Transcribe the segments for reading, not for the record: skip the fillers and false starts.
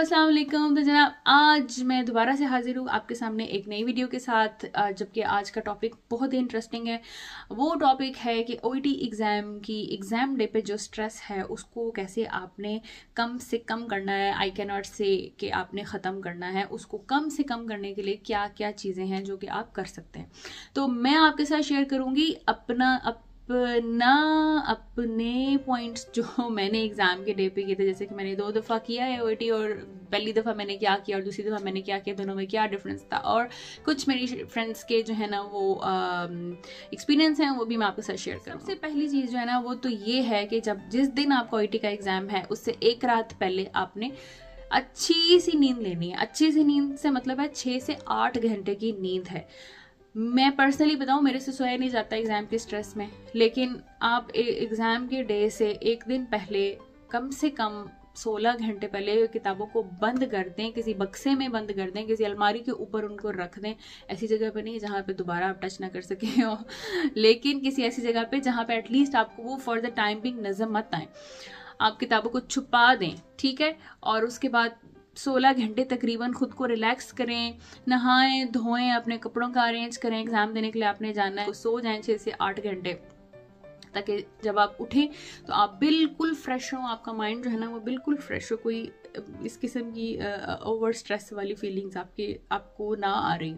अस्सलाम वालेकुम। तो जनाब आज मैं दोबारा से हाजिर हूँ आपके सामने एक नई वीडियो के साथ, जबकि आज का टॉपिक बहुत ही इंटरेस्टिंग है। वो टॉपिक है कि ओईटी एग्ज़ाम की एग्ज़ाम डे पे जो स्ट्रेस है उसको कैसे आपने कम से कम करना है। आई कैन नॉट से कि आपने ख़त्म करना है, उसको कम से कम करने के लिए क्या क्या चीज़ें हैं जो कि आप कर सकते हैं। तो मैं आपके साथ शेयर करूँगी अपने पॉइंट्स जो मैंने एग्ज़ाम के डे पे किए थे। जैसे कि मैंने 2 दफ़ा किया है ओईटी, और पहली दफ़ा मैंने क्या किया और दूसरी दफ़ा मैंने क्या किया, दोनों में क्या डिफरेंस था, और कुछ मेरी फ्रेंड्स के जो है ना वो एक्सपीरियंस हैं वो भी मैं आपके साथ शेयर करूँ। सबसे पहली चीज़ जो है ना वो तो ये है कि जिस दिन आपका ओईटी का एग्ज़ाम है उससे एक रात पहले आपने अच्छी सी नींद लेनी है। अच्छी सी नींद से मतलब है 6 से 8 घंटे की नींद है। मैं पर्सनली बताऊं, मेरे से सोया नहीं जाता एग्ज़ाम के स्ट्रेस में, लेकिन आप एग्ज़ाम के डे से एक दिन पहले कम से कम 16 घंटे पहले किताबों को बंद कर दें, किसी बक्से में बंद कर दें, किसी अलमारी के ऊपर उनको रख दें। ऐसी जगह पे नहीं जहाँ पे दोबारा आप टच ना कर सके हो, लेकिन किसी ऐसी जगह पे जहाँ पे एटलीस्ट आपको वो फॉर द टाइम बिंग नजर मत आए। आप किताबों को छुपा दें, ठीक है। और उसके बाद 16 घंटे तकरीबन खुद को रिलैक्स करें, नहाएं धोएं, अपने कपड़ों का अरेंज करें। एग्ज़ाम देने के लिए आपने जाना है, सो जाएं 6 से 8 घंटे, ताकि जब आप उठें तो आप बिल्कुल फ्रेश हो, आपका माइंड जो है ना वो बिल्कुल फ्रेश हो, कोई इस किस्म की ओवर स्ट्रेस वाली फीलिंग्स आपको ना आ रही।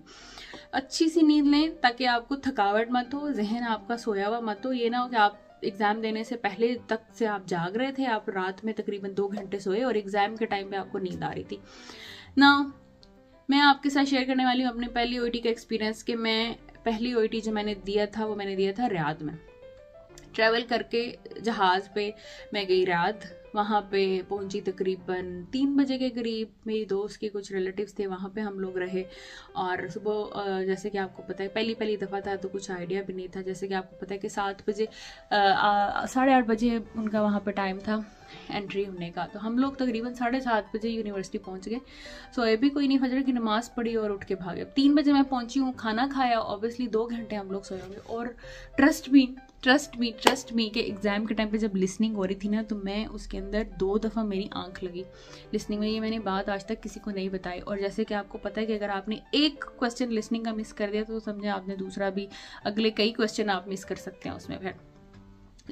अच्छी सी नींद लें ताकि आपको थकावट मत हो, जहन आपका सोया हुआ मत हो। ये ना हो कि आप एग्ज़ाम देने से पहले तक से आप जाग रहे थे, आप रात में तकरीबन 2 घंटे सोए और एग्ज़ाम के टाइम पे आपको नींद आ रही थी ना। मैं आपके साथ शेयर करने वाली हूँ अपने पहली ओईटी का एक्सपीरियंस। कि मैं पहली ओईटी जो मैंने दिया था वो मैंने दिया था रियाद में। ट्रैवल करके जहाज़ पे मैं गई रियाद। वहाँ पे पहुंची तकरीबन 3 बजे के करीब। मेरी दोस्त के कुछ रिलेटिव्स थे, वहाँ पे हम लोग रहे। और सुबह जैसे कि आपको पता है पहली दफ़ा था तो कुछ आइडिया भी नहीं था। जैसे कि आपको पता है कि 7 बजे 8:30 बजे उनका वहाँ पे टाइम था एंट्री होने का। तो हम लोग तकरीबन 7:30 बजे यूनिवर्सिटी पहुँच गए। सोए भी कोई नहीं, फजर की नमाज़ पढ़ी और उठ के भागे। 3 बजे मैं पहुँची हूँ, खाना खाया, ऑब्वियसली 2 घंटे हम लोग सोए होंगे। और ट्रस्ट मी के एग्ज़ाम के टाइम पे जब लिसनिंग हो रही थी ना, तो मैं उसके अंदर 2 दफ़ा मेरी आंख लगी लिसनिंग में। ये मैंने बात आज तक किसी को नहीं बताई। और जैसे कि आपको पता है कि अगर आपने एक क्वेश्चन लिसनिंग का मिस कर दिया तो समझे आपने दूसरा भी, अगले कई क्वेश्चन आप मिस कर सकते हैं उसमें। फिर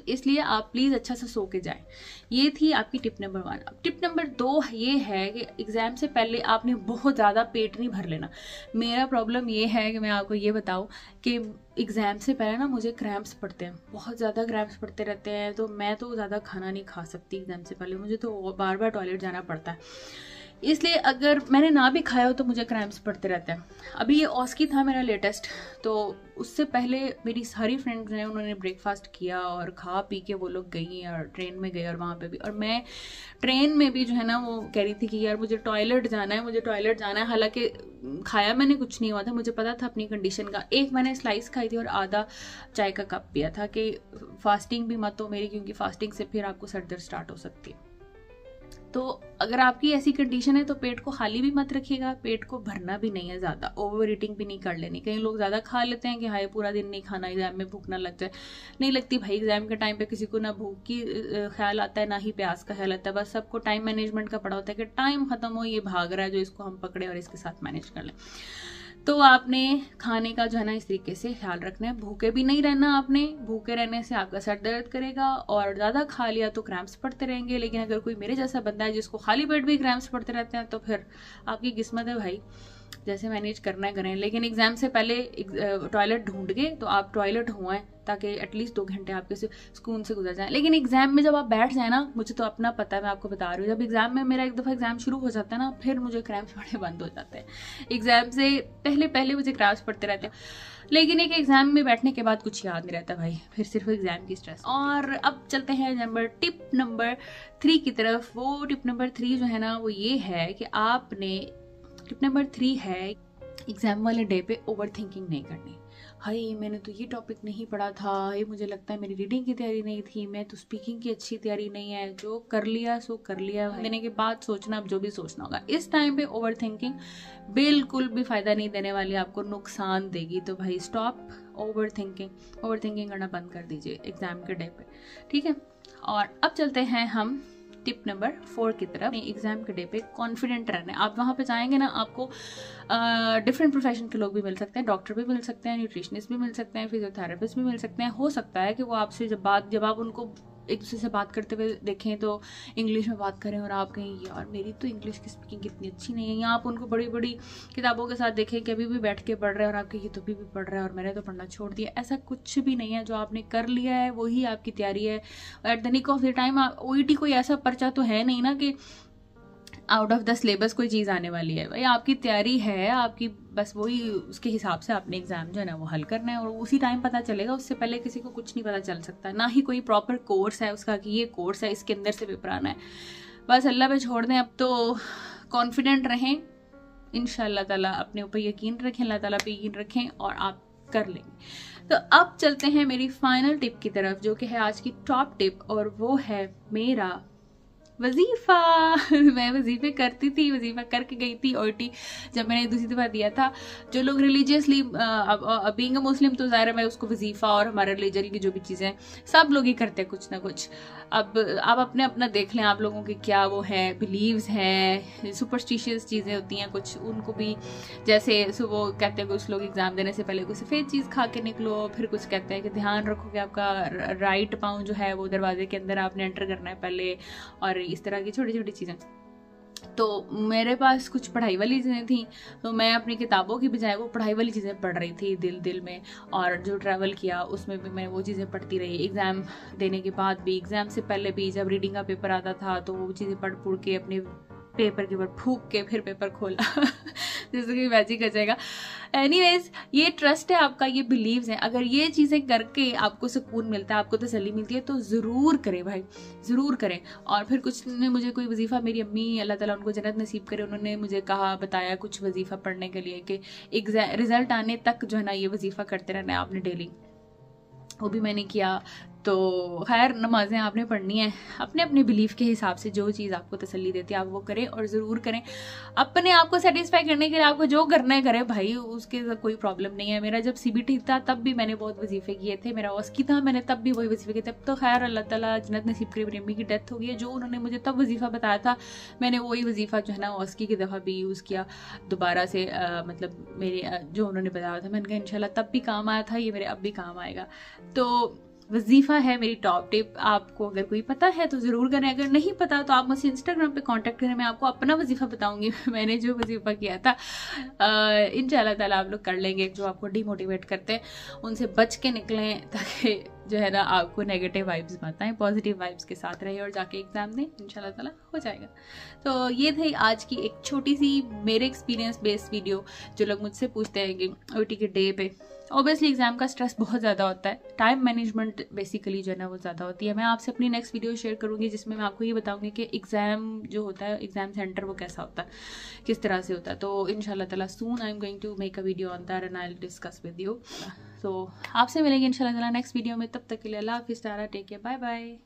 इसलिए आप प्लीज़ अच्छा से सो के जाएं। ये थी आपकी टिप नंबर 1। अब टिप नंबर 2 ये है कि एग्ज़ाम से पहले आपने बहुत ज़्यादा पेट नहीं भर लेना। मेरा प्रॉब्लम ये है कि मैं आपको ये बताऊं कि एग्ज़ाम से पहले ना मुझे क्रैम्प्स पड़ते हैं, बहुत ज़्यादा क्रैम्प्स पड़ते रहते हैं। तो मैं तो ज़्यादा खाना नहीं खा सकती एग्ज़ाम से पहले, मुझे तो बार बार टॉयलेट जाना पड़ता है। इसलिए अगर मैंने ना भी खाया हो तो मुझे क्रैम्प्स पड़ते रहते हैं। अभी ये ऑस्की था मेरा लेटेस्ट, तो उससे पहले मेरी सारी फ्रेंड्स हैं उन्होंने ब्रेकफास्ट किया और खा पी के वो लोग गई और ट्रेन में गए। और वहाँ पे भी, और मैं ट्रेन में भी जो है ना वो कह रही थी कि यार मुझे टॉयलेट जाना है, हालांकि खाया मैंने कुछ नहीं हुआ था, मुझे पता था अपनी कंडीशन का। एक मैंने स्लाइस खाई थी और आधा चाय का कप पिया था कि फास्टिंग भी मत हो मेरी, क्योंकि फास्टिंग से फिर आपको सर दर्द स्टार्ट हो सकती है। तो अगर आपकी ऐसी कंडीशन है तो पेट को खाली भी मत रखिएगा, पेट को भरना भी नहीं है, ज़्यादा ओवर ईटिंग भी नहीं कर लेनी। कई लोग ज़्यादा खा लेते हैं कि हाय पूरा दिन नहीं खाना, एग्जाम में भूख ना लग जाए। नहीं लगती भाई, एग्जाम के टाइम पे किसी को ना भूख की ख्याल आता है ना ही प्यास का ख्याल आता है। बस सबको टाइम मैनेजमेंट का पड़ा होता है कि टाइम खत्म हो, ये भाग रहा है जो इसको हम पकड़े और इसके साथ मैनेज कर लें। तो आपने खाने का जो है ना इस तरीके से ख्याल रखना है। भूखे भी नहीं रहना आपने, भूखे रहने से आपका सर दर्द करेगा और ज़्यादा खा लिया तो क्रैम्प्स पड़ते रहेंगे। लेकिन अगर कोई मेरे जैसा बंदा है जिसको खाली पेट भी क्रैम्प्स पड़ते रहते हैं तो फिर आपकी किस्मत है भाई, जैसे मैनेज करना है करें। लेकिन एग्जाम से पहले टॉयलेट ढूंढ के तो आप टॉयलेट हुए ताकि एटलीस्ट 2 घंटे आपके सुकून से गुजर जाए। लेकिन एग्जाम में जब आप बैठ जाए ना, मुझे तो अपना पता है, मैं आपको बता रही हूँ, जब एग्जाम में मेरा एक दफ़ा एग्जाम शुरू हो जाता है ना, फिर मुझे क्रैम्प्स पड़ने बंद हो जाते हैं। एग्जाम से पहले मुझे क्रैम्प्स पड़ते रहते हैं, लेकिन एक एग्जाम में बैठने के बाद कुछ याद नहीं रहता भाई, फिर सिर्फ एग्जाम की स्ट्रेस। और अब चलते हैं टिप नंबर 3 की तरफ। वो टिप नंबर 3 जो है ना वो ये है कि आपने, टिप नंबर 3 है एग्जाम वाले डे पे ओवर थिंकिंग नहीं करनी। हाय मैंने तो ये टॉपिक नहीं पढ़ा था, ये मुझे लगता है मेरी रीडिंग की तैयारी नहीं थी, मैं तो स्पीकिंग की अच्छी तैयारी नहीं है, जो कर लिया सो कर लिया, देने के बाद सोचना अब जो भी सोचना होगा। इस टाइम पे ओवर थिंकिंग बिल्कुल भी फायदा नहीं देने वाली, आपको नुकसान देगी। तो भाई स्टॉप ओवर थिंकिंग करना बंद कर दीजिए एग्जाम के डे पे, ठीक है। और अब चलते हैं हम टिप नंबर 4 की तरफ। एग्जाम के डे पे कॉन्फिडेंट रहना है। आप वहाँ पे जाएंगे ना, आपको डिफरेंट प्रोफेशन के लोग भी मिल सकते हैं, डॉक्टर भी मिल सकते हैं, न्यूट्रिशनिस्ट भी मिल सकते हैं, फिजियोथेरेपिस्ट भी मिल सकते हैं। हो सकता है कि वो आपसे जब आप उनको एक दूसरे से बात करते हुए देखें तो इंग्लिश में बात करें और आप कहें यार मेरी तो इंग्लिश की स्पीकिंग कितनी अच्छी नहीं है, या आप उनको बड़ी बड़ी किताबों के साथ देखें कि अभी भी बैठ के पढ़ रहे हैं और आपके ये तो अभी भी पढ़ रहे हैं और मैंने तो पढ़ना छोड़ दिया। ऐसा कुछ भी नहीं है। जो आपने कर लिया है वही आपकी तैयारी है। At the nick of the time OET कोई ऐसा पर्चा तो है नहीं ना कि आउट ऑफ द सिलेबस कोई चीज़ आने वाली है। भाई आपकी तैयारी है, आपकी बस वही उसके हिसाब से आपने एग्जाम जो है ना वो हल करना है और उसी टाइम पता चलेगा। उससे पहले किसी को कुछ नहीं पता चल सकता, ना ही कोई प्रॉपर कोर्स है उसका कि ये कोर्स है इसके अंदर से पेपर आना है। बस अल्लाह पे छोड़ दें। अब तो कॉन्फिडेंट रहें, इंशाअल्लाह ताला अपने ऊपर यकीन रखें, अल्लाह ताला पे यकीन रखें और आप कर लेंगे। तो अब चलते हैं मेरी फाइनल टिप की तरफ, जो कि है आज की टॉप टिप, और वो है मेरा वजीफा। मैं वजीफे करती थी, वजीफा करके गई थी OET जब मैंने दूसरी दफा दिया था। जो लोग रिलीजियसली बीइंग अ मुस्लिम तो ज़ाहिर है मैं उसको वजीफा और हमारे रिलीजन की जो भी चीज़ें सब लोग ही करते हैं कुछ ना कुछ। अब आप अपने अपना देख लें आप लोगों के क्या वो है बिलीव्स हैं, सुपरस्टिशियस चीज़ें होती हैं कुछ, उनको भी जैसे वो कहते हैं कुछ लोग एग्जाम देने से पहले कोई सफ़ेद चीज़ खा के निकलो, फिर कुछ कहते हैं कि ध्यान रखो कि आपका राइट पाँव जो है वो दरवाजे के अंदर आपने एंटर करना है पहले, और इस तरह की छोटी छोटी चीज़ें। तो मेरे पास कुछ पढ़ाई वाली चीज़ें थी, तो मैं अपनी किताबों की बजाय वो पढ़ाई वाली चीज़ें पढ़ रही थी दिल में। और जो ट्रैवल किया उसमें भी मैं वो चीज़ें पढ़ती रही, एग्ज़ाम देने के बाद भी, एग्ज़ाम से पहले भी। जब रीडिंग का पेपर आता था तो वो चीज़ें पढ़ के अपने पेपर के ऊपर फूंक के फिर पेपर खोला जैसे कि मैजिक हो जाएगा। एनीवेज, ये ट्रस्ट है आपका, ये बिलीव्स हैं। अगर ये चीज़ें करके आपको सुकून मिलता है, आपको तसल्ली मिलती है, तो ज़रूर करें भाई, ज़रूर करें। और फिर कुछ ने मुझे कोई वजीफ़ा, मेरी अम्मी अल्लाह ताला उनको जन्नत नसीब करे, उन्होंने मुझे कहा बताया कुछ वजीफ़ा पढ़ने के लिए कि रिजल्ट आने तक जो है ना ये वजीफ़ा करते रहना है आपने डेली। वो भी मैंने किया। तो खैर, नमाज़ें आपने पढ़नी है अपने अपने बिलीफ के हिसाब से, जो चीज़ आपको तसल्ली देती है आप वो करें और ज़रूर करें। अपने आप को सेटिस्फाई करने के लिए आपको जो करना है करें भाई, उसके कोई प्रॉब्लम नहीं है। मेरा जब CBT था तब भी मैंने बहुत वजीफ़े किए थे, मेरा OSCE था, मैंने तब भी वही वजीफ़े किए थे। तब तो खैर अल्लाह ताला जन्नत नसीब करे, मेरी अम्मी की डेथ हो गई है, जो उन्होंने मुझे तब वजीफ़ा बताया था मैंने वही वजीफ़ा जो है ना OSCE की दफ़ा भी यूज़ किया दोबारा से। मतलब मेरे जो उन्होंने बताया था, मैंने कहा इंशाल्लाह तब भी काम आया था, ये मेरे अब भी काम आएगा। तो वजीफ़ा है मेरी टॉप टिप। आपको अगर कोई पता है तो ज़रूर करें, अगर नहीं पता तो आप मुझसे इंस्टाग्राम पे कांटेक्ट करें, मैं आपको अपना वजीफ़ा बताऊंगी मैंने जो वजीफ़ा किया था। इंशाल्लाह ताला आप लोग कर लेंगे। जो आपको डिमोटिवेट करते हैं उनसे बच के निकलें, ताकि जो है ना आपको नेगेटिव वाइब्स मत आए, पॉजिटिव वाइब्स के साथ रहे और जाके एग्जाम दें, इंशाल्लाह ताला हो जाएगा। तो ये थी आज की एक छोटी सी मेरे एक्सपीरियंस बेस्ड वीडियो। जो लोग मुझसे पूछते हैं कि OET के डे पे ऑब्वियसली एग्जाम का स्ट्रेस बहुत ज़्यादा होता है, टाइम मैनेजमेंट बेसिकली जो है ना वो ज़्यादा होती है। मैं आपसे अपनी नेक्स्ट वीडियो शेयर करूँगी जिसमें मैं आपको ये बताऊँगी कि एग्ज़ाम जो होता है, एग्ज़ाम सेंटर वो कैसा होता है, किस तरह से होता है। तो इंशाल्लाह ताला soon I am going to make a video on that and I will discuss with you. तो आपसे मिलेंगे इंशाल्लाह ताला नेक्स्ट वीडियो में। तब तक के लिए अल्लाह हाफिज़, टेक केयर, बाय बाय।